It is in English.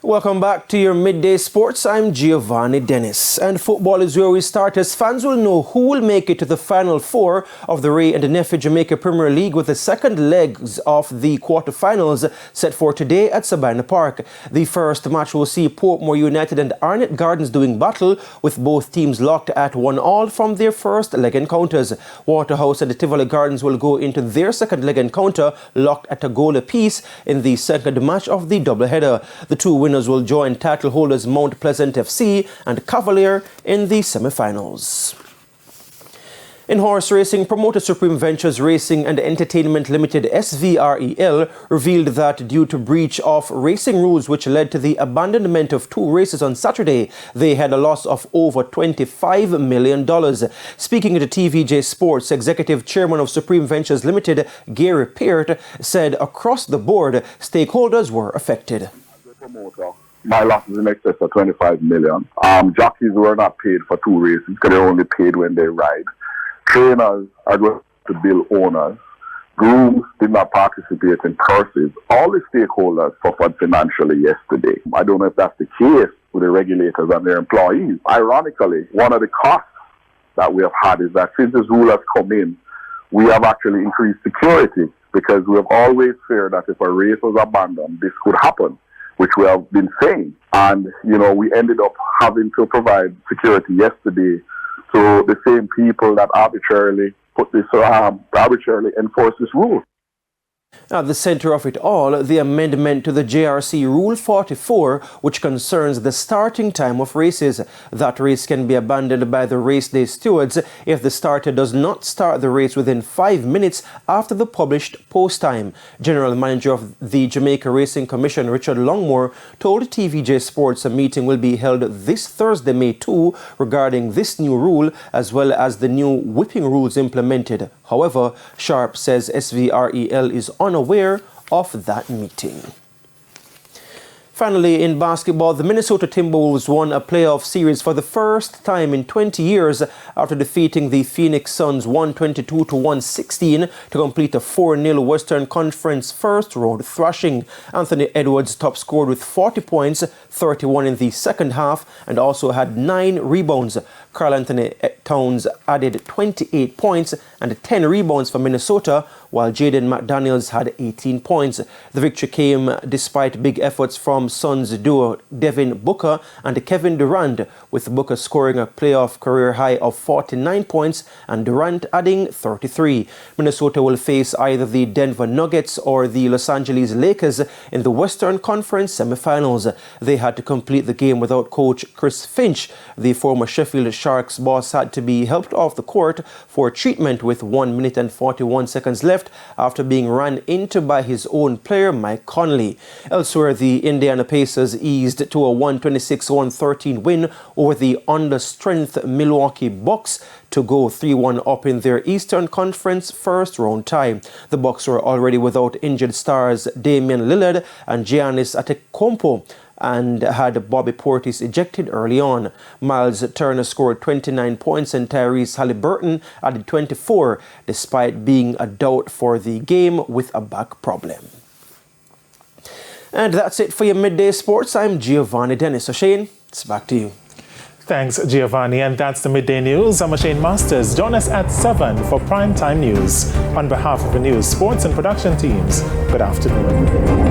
Welcome back to your Midday Sports. I'm Giovanni Dennis. And football is where we start, as fans will know who will make it to the Final Four of the Ray and Nefe Jamaica Premier League, with the second legs of the quarterfinals set for today at Sabina Park. The first match will see Portmore United and Arnett Gardens doing battle, with both teams locked at 1-1 from their first leg encounters. Waterhouse and the Tivoli Gardens will go into their second leg encounter locked at a goal apiece in the second match of the doubleheader. The two winners will join title holders Mount Pleasant FC and Cavalier in the semi-finals. In horse racing, promoter Supreme Ventures Racing and Entertainment Limited SVREL revealed that due to breach of racing rules which led to the abandonment of two races on Saturday, they had a loss of over $25 million. Speaking to TVJ Sports, Executive Chairman of Supreme Ventures Limited, Gary Peart, said across the board, stakeholders were affected. Promoter, my loss is in excess of $25 million. Jockeys were not paid for two races because they're only paid when they ride. Trainers are going to bill owners. Grooms did not participate in purses. All the stakeholders suffered financially yesterday. I don't know if that's the case with the regulators and their employees. Ironically, one of the costs that we have had is that since this rule has come in, we have actually increased security, because we have always feared that if a race was abandoned, this could happen, which we have been saying. And, we ended up having to provide security yesterday to the same people that arbitrarily enforce this rule. At the center of it all, the amendment to the JRC Rule 44, which concerns the starting time of races. That race can be abandoned by the race day stewards if the starter does not start the race within 5 minutes after the published post time. General Manager of the Jamaica Racing Commission, Richard Longmore, told TVJ Sports a meeting will be held this Thursday, May 2, regarding this new rule, as well as the new whipping rules implemented. However, Sharp says SVREL is unaware of that meeting. Finally, in basketball, the Minnesota Timberwolves won a playoff series for the first time in 20 years after defeating the Phoenix Suns 122-116 to complete a 4-0 Western Conference first-round thrashing. Anthony Edwards top scored with 40 points, 31 in the second half, and also had 9 rebounds. Karl Anthony Towns added 28 points and 10 rebounds for Minnesota, while Jaden McDaniels had 18 points. The victory came despite big efforts from Suns duo Devin Booker and Kevin Durant, with Booker scoring a playoff career high of 49 points and Durant adding 33. Minnesota will face either the Denver Nuggets or the Los Angeles Lakers in the Western Conference semifinals. They had to complete the game without coach Chris Finch. The former Sheffield Sharks boss had to be helped off the court for treatment with 1 minute and 41 seconds left after being run into by his own player Mike Conley. Elsewhere, the Indiana Pacers eased to a 126-113 win over the under-strength Milwaukee Bucks to go 3-1 up in their Eastern Conference first-round tie. The Bucks were already without injured stars Damian Lillard and Giannis Antetokounmpo, and had Bobby Portis ejected early on. Miles Turner scored 29 points and Tyrese Halliburton added 24, despite being a doubt for the game with a back problem. And that's it for your Midday Sports. I'm Giovanni Dennis. So Shane, it's back to you. Thanks, Giovanni. And that's the Midday News. I'm Shane Masters. Join us at 7 for Primetime News. On behalf of the news, sports and production teams, good afternoon.